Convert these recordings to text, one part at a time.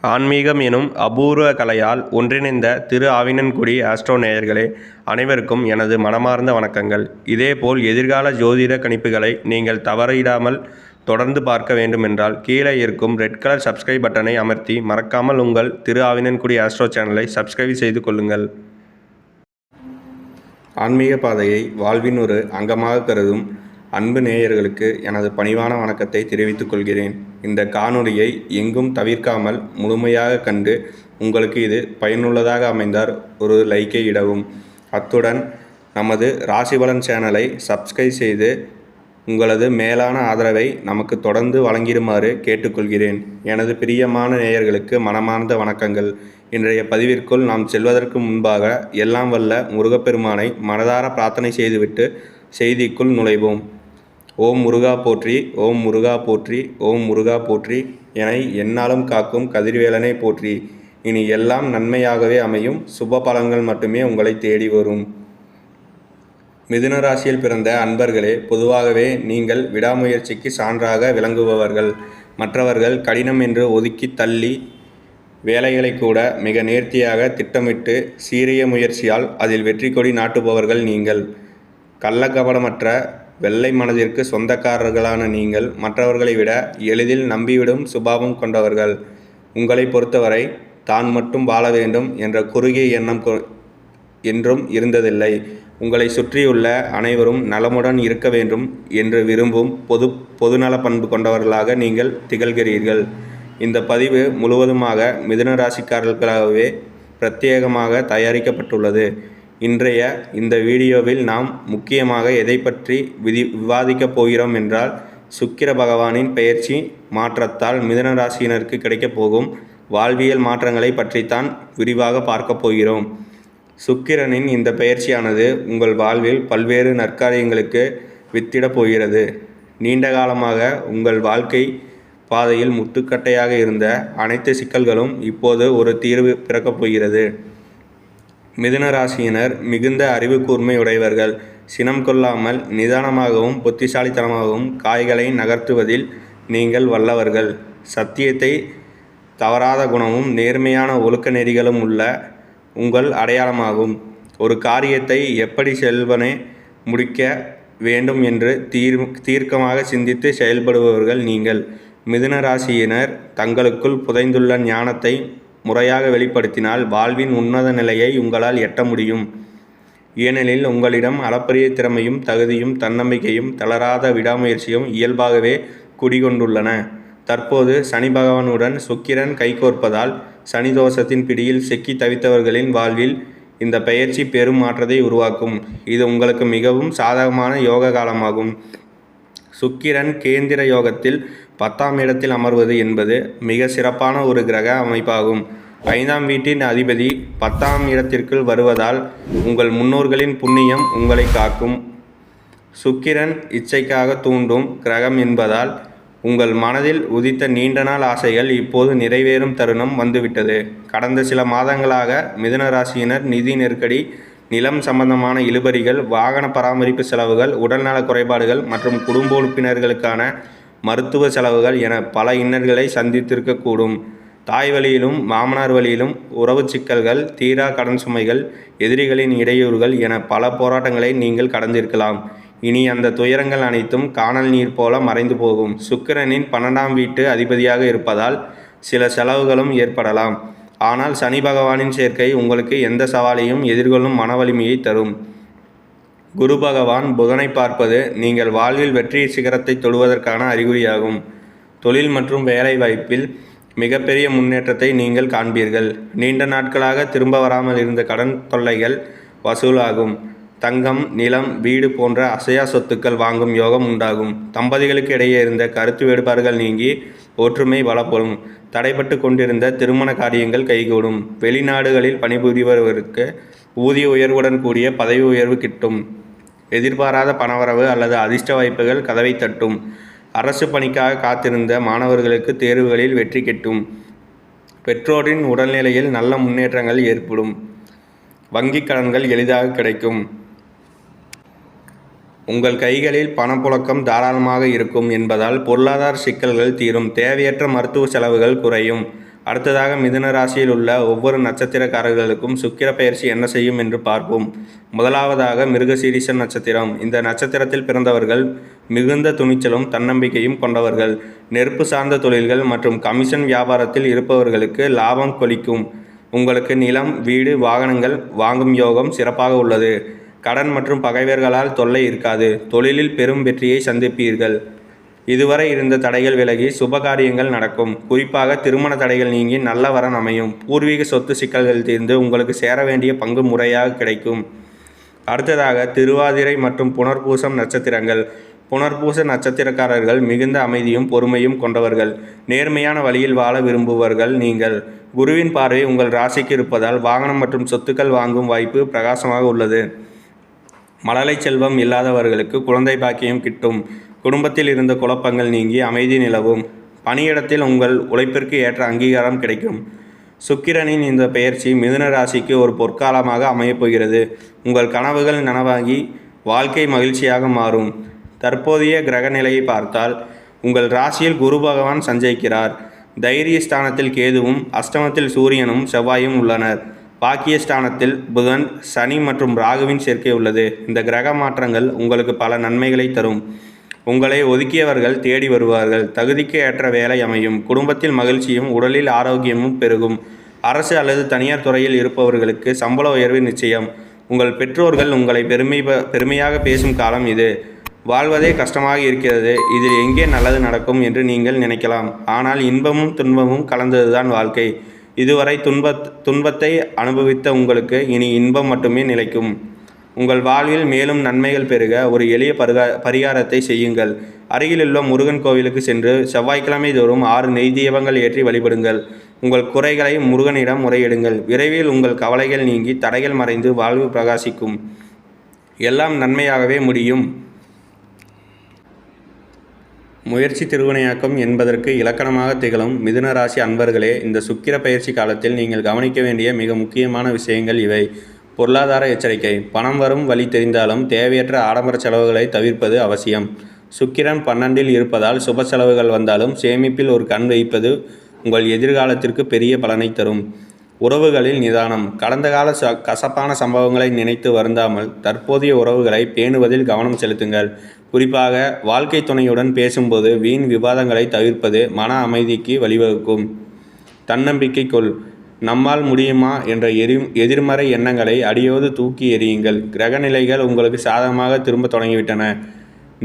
ஆன்மீகம் எனும் அபூர்வ கலையால் ஒன்றிணைந்த திரு ஆவினன்குடி ஆஸ்ட்ரோ நேயர்களே, அனைவருக்கும் எனது மனமார்ந்த வணக்கங்கள். இதேபோல் எதிர்கால ஜோதிட கணிப்புகளை நீங்கள் தவறிடாமல் தொடர்ந்து பார்க்க வேண்டுமென்றால் கீழே இருக்கும் ரெட் கலர் சப்ஸ்கிரைப் பட்டனை அமர்த்தி மறக்காமல் உங்கள் திரு ஆவினன்குடி ஆஸ்ட்ரோ சேனலை சப்ஸ்கிரைப் செய்து கொள்ளுங்கள். ஆன்மீக பாதையை வாழ்வின் ஒரு அங்கமாக கருதும் அன்பு நேயர்களுக்கு எனது பணிவான வணக்கத்தை தெரிவித்துக் கொள்கிறேன். இந்த காணொளியை எங்கும் தவிர்க்காமல் முழுமையாக கண்டு உங்களுக்கு இது பயனுள்ளதாக அமைந்தால் ஒரு லைக்கை இடவும். அத்துடன் நமது ராசிபலன் சேனலை சப்ஸ்கிரைப் செய்து உங்களது மேலான ஆதரவை நமக்கு தொடர்ந்து வழங்கிடுமாறு கேட்டுக்கொள்கிறேன். எனது பிரியமான நேயர்களுக்கு மனமார்ந்த வணக்கங்கள். இன்றைய பதிவிற்குள் நாம் செல்வதற்கு முன்பாக எல்லாம் வல்ல முருகப்பெருமானை மனதார பிரார்த்தனை செய்துவிட்டு செய்திக்குள் நுழைவோம். ஓம் முருகா போற்றி, ஓம் முருகா போற்றி, ஓம் முருகா போற்றி என எந்நாளும் காக்கும் கதிர்வேலனை போற்றி. இனி எல்லாம் நன்மையாகவே அமையும். சுப பலன்கள் மட்டுமே உங்களை தேடி வரும். மிதுன ராசியில் பிறந்த அன்பர்களே, பொதுவாகவே நீங்கள் விடாமுயற்சிக்கு சான்றாக விளங்குபவர்கள். மற்றவர்கள் கடினம் என்று ஒதுக்கி தள்ளி வேலைகளை கூட மிக நேர்த்தியாக திட்டமிட்டு சீரிய முயற்சியால் அதில் வெற்றி கொடி நாட்டுபவர்கள் நீங்கள். கள்ளக்கபடமற்ற வெள்ளை மனதிற்கு சொந்தக்காரர்களான நீங்கள் மற்றவர்களை விட எளிதில் நம்பிவிடும் சுபாவம் கொண்டவர்கள். உங்களை பொறுத்தவரை தான் மட்டும் வாழ வேண்டும் என்ற குறுகிய எண்ணம் என்றும் இருந்ததில்லை. உங்களை சுற்றியுள்ள அனைவரும் நலமுடன் இருக்க வேண்டும் என்று விரும்பும் பொதுநல பண்பு கொண்டவர்களாக நீங்கள் திகழ்கிறீர்கள். இந்த பதிவு முழுவதுமாக மிதுன ராசிக்காரர்களாகவே பிரத்யேகமாக தயாரிக்கப்பட்டுள்ளது. இன்றைய இந்த வீடியோவில் நாம் முக்கியமாக எதை பற்றி விவாதிக்கப் போகிறோம் என்றால், சுக்கிர பகவானின் பெயர்ச்சி மாற்றத்தால் மிதுன ராசியினருக்கு கிடைக்கப் போகும் வாழ்வியல் மாற்றங்களை பற்றித்தான் விரிவாக பார்க்க போகிறோம். சுக்கிரனின் இந்த பெயர்ச்சியானது உங்கள் வாழ்வில் பல்வேறு நற்காரியங்களுக்கு வித்திடப் போகிறது. நீண்ட காலமாக உங்கள் வாழ்க்கை பாதையில் முட்டுக்கட்டையாக இருந்த அனைத்து சிக்கல்களும் இப்போது ஒரு தீர்வு பிறக்கப் போகிறது. மிதுன ராசியினர் மிகுந்த அறிவு கூர்மை உடையவர்கள். சினம் கொள்ளாமல் நிதானமாகவும் புத்திசாலித்தனமாகவும் காய்களை நகர்த்துவதில் நீங்கள் வல்லவர்கள். சத்தியத்தை தவறாத குணமும் நேர்மையான ஒழுக்க நெறிகளும் உள்ள உங்கள் அடையாளமாகும். ஒரு காரியத்தை எப்படி செல்வனே முடிக்க வேண்டும் என்று தீர்க்கமாக சிந்தித்து செயல்படுபவர்கள் நீங்கள். மிதுன ராசியினர் தங்களுக்குள் புதைந்துள்ள ஞானத்தை முறையாக வெளிப்படுத்தினால் வாழ்வின் உன்னத நிலையை உங்களால் எட்ட முடியும். ஏனெனில் உங்களிடம் அளப்பரிய திறமையும் தகுதியும் தன்னம்பிக்கையும் தளராத விடாமுயற்சியும் இயல்பாகவே குடிகொண்டுள்ளன. தற்போது சனி பகவானுடன் சுக்கிரன் கைகோர்ப்பதால் சனி தோஷத்தின் பிடியில் சிக்கி தவித்தவர்களின் வாழ்வில் இந்த பெயர்ச்சி பெரும் மாற்றத்தை உருவாக்கும். இது உங்களுக்கு மிகவும் சாதகமான யோக காலமாகும். சுக்கிரன் கேந்திர யோகத்தில் 10ஆம் இடத்தில் அமர்வது என்பது மிக சிறப்பான ஒரு கிரக அமைப்பாகும். 5ஆம் வீட்டின் அதிபதி 10ஆம் இடத்திற்குள் வருவதால் உங்கள் முன்னோர்களின் புண்ணியம் உங்களை காக்கும். சுக்கிரன் இச்சைக்காக தூண்டும் கிரகம் என்பதால் உங்கள் மனதில் உதித்த நீண்ட நாள் ஆசைகள் இப்போது நிறைவேறும் தருணம் வந்துவிட்டது. கடந்த சில மாதங்களாக மிதுன ராசியினர் நிதி நெருக்கடி, நிலம் சம்பந்தமான இழுபறிகள், வாகன பராமரிப்பு செலவுகள், உடல்நல குறைபாடுகள் மற்றும் குடும்ப உறுப்பினர்களுக்கான மருத்துவ செலவுகள் என பல இன்னல்களை சந்தித்திருக்கக்கூடும். தாய் வழியிலும் மாமனார் வழியிலும் உறவு சிக்கல்கள், தீரா கடன் சுமைகள், எதிரிகளின் இடையூறுகள் என பல போராட்டங்களை நீங்கள் கடந்திருக்கலாம். இனி அந்த துயரங்கள் அனைத்தும் கானல் நீர் போல மறைந்து போகும். சுக்கிரனின் 12ஆம் வீட்டு அதிபதியாக இருப்பதால் சில செலவுகளும் ஏற்படலாம். ஆனால் சனி பகவானின் சேர்க்கை உங்களுக்கு எந்த சவாலையும் எதிர்கொள்ளும் மன வலிமையை தரும். குரு பகவான் புதனை பார்ப்பது நீங்கள் வாழ்வில் வெற்றி சிகரத்தை தொடுவதற்கான அறிகுறியாகும். தொழில் மற்றும் வேலை வாய்ப்பில் மிகப்பெரிய முன்னேற்றத்தை நீங்கள் காண்பீர்கள். நீண்ட நாட்களாக திரும்ப வராமல் இருந்த கடன் தொல்லைகள் வசூலாகும். தங்கம், நிலம், வீடு போன்ற அசையா சொத்துக்கள் வாங்கும் யோகம் உண்டாகும். தம்பதிகளுக்கு இடையே இருந்த கருத்து வேறுபாடுகள் நீங்கி ஒற்றுமை பலப்படும். தடைபட்டு கொண்டிருந்த திருமண காரியங்கள் கைகூடும். வெளிநாடுகளில் பணிபுரிபவருக்கு ஊதிய உயர்வுடன் கூடிய பதவி உயர்வு கிட்டும். எதிர்பாராத பணவரவு அல்லது அதிர்ஷ்ட வாய்ப்புகள் கதவை தட்டும். அரசு பணிக்காக காத்திருந்த மாணவர்களுக்கு தேர்வுகளில் வெற்றி கிட்டும். பெற்றோரின் உடல்நிலையில் நல்ல முன்னேற்றங்கள் ஏற்படும். வங்கிக் கடன்கள் எளிதாக கிடைக்கும். உங்கள் கைகளில் பணப்புழக்கம் தாராளமாக இருக்கும் என்பதால் பொருளாதார சிக்கல்கள் தீரும். தேவையற்ற மருத்துவ செலவுகள் குறையும். அடுத்ததாக மிதுன ராசியில் உள்ள ஒவ்வொரு நட்சத்திரக்காரர்களுக்கும் சுக்கிர பெயர்ச்சி என்ன செய்யும் என்று பார்ப்போம். முதலாவதாக மிருகசீரிஷ நட்சத்திரம். இந்த நட்சத்திரத்தில் பிறந்தவர்கள் மிகுந்த துணிச்சலும் தன்னம்பிக்கையும் கொண்டவர்கள். நெருப்பு சார்ந்த தொழில்கள் மற்றும் கமிஷன் வியாபாரத்தில் இருப்பவர்களுக்கு லாபம் கொளிக்கும். உங்களுக்கு நிலம், வீடு, வாகனங்கள் வாங்கும் யோகம் சிறப்பாக உள்ளது. கடன் மற்றும் பகைவர்களால் தொல்லை இருக்காது. தொழிலில் பெரும் வெற்றியை சந்திப்பீர்கள். இதுவரை இருந்த தடைகள் விலகி சுபகாரியங்கள் நடக்கும். குறிப்பாக திருமண தடைகள் நீங்கி நல்ல வரன் அமையும். பூர்வீக சொத்து சிக்கல்கள் தீர்ந்து உங்களுக்கு சேர வேண்டிய பங்கு முறையாக கிடைக்கும். அடுத்ததாக திருவாதிரை மற்றும் புனர்பூசம் நட்சத்திரங்கள். புனர்பூச நட்சத்திரக்காரர்கள் மிகுந்த அமைதியும் பொறுமையும் கொண்டவர்கள். நேர்மையான வழியில் வாழ விரும்புவர்கள் நீங்கள். குருவின் பார்வை உங்கள் ராசிக்கு இருப்பதால் வாகனம் மற்றும் சொத்துக்கள் வாங்கும் வாய்ப்பு பிரகாசமாக உள்ளது. மழலை செல்வம் இல்லாதவர்களுக்கு குழந்தை பாக்கியம் கிட்டும். குடும்பத்தில் இருந்த குழப்பங்கள் நீங்கி அமைதி நிலவும். பணியிடத்தில் உங்கள் உழைப்பிற்கு ஏற்ற அங்கீகாரம் கிடைக்கும். சுக்கிரனின் இந்த பெயர்ச்சி மிதுன ராசிக்கு ஒரு பொற்காலமாக அமையப்போகிறது. உங்கள் கனவுகள் நனவாகி வாழ்க்கை மகிழ்ச்சியாக மாறும். தற்போதைய கிரக நிலையை பார்த்தால் உங்கள் ராசியில் குரு பகவான் சஞ்சரிக்கிறார். தைரிய ஸ்தானத்தில் கேதுவும் அஷ்டமத்தில் சூரியனும் செவ்வாயும் உள்ளனர். பாக்கியஸ்தானத்தில் புதன், சனி மற்றும் ராகுவின் சேர்க்கை உள்ளது. இந்த கிரக மாற்றங்கள் உங்களுக்கு பல நன்மைகளை தரும். உங்களை ஒதுக்கியவர்கள் தேடி வருவார்கள். தகுதிக்கு ஏற்ற வேலை அமையும். குடும்பத்தில் மகிழ்ச்சியும் உடலில் ஆரோக்கியமும் பெருகும். அரசு அல்லது தனியார் துறையில் இருப்பவர்களுக்கு சம்பள உயர்வு நிச்சயம். உங்கள் பெற்றோர்கள் உங்களை பெருமையாக பேசும் காலம் இது. வாழ்வதே கஷ்டமாக இருக்கிறது, இதில் எங்கே நல்லது நடக்கும் என்று நீங்கள் நினைக்கலாம். ஆனால் இன்பமும் துன்பமும் கலந்ததுதான் வாழ்க்கை. இதுவரை துன்பத்தை அனுபவித்த உங்களுக்கு இனி இன்பம் மட்டுமே நிலைக்கும். உங்கள் வாழ்வில் மேலும் நன்மைகள் பெருக ஒரு எளிய பரிகாரத்தை செய்யுங்கள். அருகிலுள்ள முருகன் கோவிலுக்கு சென்று செவ்வாய்க்கிழமை தோறும் 6 நெய் தீபங்கள் ஏற்றி வழிபடுங்கள். உங்கள் குறைகளை முருகனிடம் முறையிடுங்கள். விரைவில் உங்கள் கவலைகள் நீங்கி தடைகள் மறைந்து வாழ்வு பிரகாசிக்கும். எல்லாம் நன்மையாகவே முடியும். முயற்சி திருவினையாக்கும் என்பதற்கு இலக்கணமாக திகழும் மிதுன ராசி அன்பர்களே, இந்த சுக்கிர பயிற்சி காலத்தில் நீங்கள் கவனிக்க வேண்டிய மிக முக்கியமான விஷயங்கள் இவை. பொருளாதார எச்சரிக்கை. பணம் வரும் வழி தெரிந்தாலும் தேவையற்ற ஆடம்பர செலவுகளை தவிர்ப்பது அவசியம். சுக்கிரன் 12இல் இருப்பதால் சுப செலவுகள் வந்தாலும் சேமிப்பில் ஒரு கண் வைப்பது உங்கள் எதிர்காலத்திற்கு பெரிய பலனை தரும். உறவுகளில் நிதானம். கடந்த கால கசப்பான சம்பவங்களை நினைத்து வருந்தாமல் தற்போதைய உறவுகளை பேணுவதில் கவனம் செலுத்துங்கள். குறிப்பாக வாழ்க்கை துணையுடன் பேசும்போது வீண் விவாதங்களை தவிர்ப்பது மன அமைதிக்கு வழிவகுக்கும். தன்னம்பிக்கை கொள். நம்மால் முடியுமா என்ற எதிர்மறை எண்ணங்களை அடியோடு தூக்கி எறியுங்கள். கிரகநிலைகள் உங்களுக்கு சாதகமாக திரும்ப தொடங்கிவிட்டன.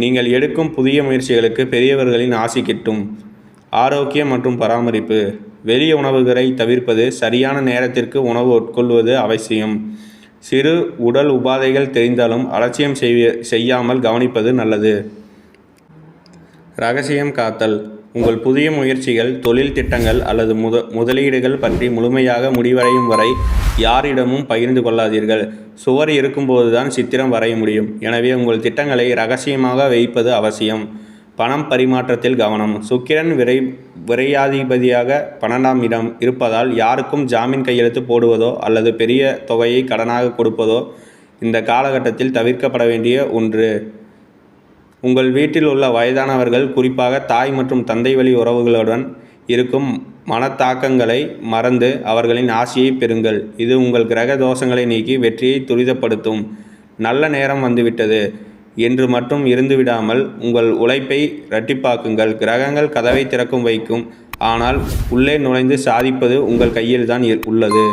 நீங்கள் எடுக்கும் புதிய முயற்சிகளுக்கு பெரியவர்களின் ஆசி கிட்டும். ஆரோக்கியம் மற்றும் பராமரிப்பு. வெளி உணவுகளை தவிர்ப்பது, சரியான நேரத்திற்கு உணவு உட்கொள்வது அவசியம். சிறு உடல் உபாதைகள் தெரிந்தாலும் அலட்சியம் செய்யாமல் கவனிப்பது நல்லது. ரகசியம் காத்தல். உங்கள் புதிய முயற்சிகள், தொழில் திட்டங்கள் அல்லது முதலீடுகள் பற்றி முழுமையாக முடிவடையும் வரை யாரிடமும் பகிர்ந்து கொள்ளாதீர்கள். சுவர் இருக்கும்போதுதான் சித்திரம் வரைய முடியும். எனவே உங்கள் திட்டங்களை ரகசியமாக வைப்பது அவசியம். பணம் பரிமாற்றத்தில் கவனம். சுக்கிரன் விரையாதிபதியாக 12ஆம் இடம் இருப்பதால் யாருக்கும் ஜாமீன் கையெழுத்து போடுவதோ அல்லது பெரிய தொகையை கடனாக கொடுப்பதோ இந்த காலகட்டத்தில் தவிர்க்கப்பட வேண்டிய ஒன்று. உங்கள் வீட்டில் உள்ள வயதானவர்கள், குறிப்பாக தாய் மற்றும் தந்தை வழி உறவுகளுடன் இருக்கும் மனத்தாக்கங்களை மறந்து அவர்களின் ஆசியை பெறுங்கள். இது உங்கள் கிரக தோஷங்களை நீக்கி வெற்றியை துரிதப்படுத்தும். நல்ல நேரம் வந்துவிட்டது என்று மட்டும் இருந்துவிடாமல் உங்கள் உழைப்பை இரட்டிப்பாக்குங்கள். கிரகங்கள் கதவை திறக்கும் வைக்கும், ஆனால் உள்ளே நுழைந்து சாதிப்பது உங்கள் கையில்தான் உள்ளது.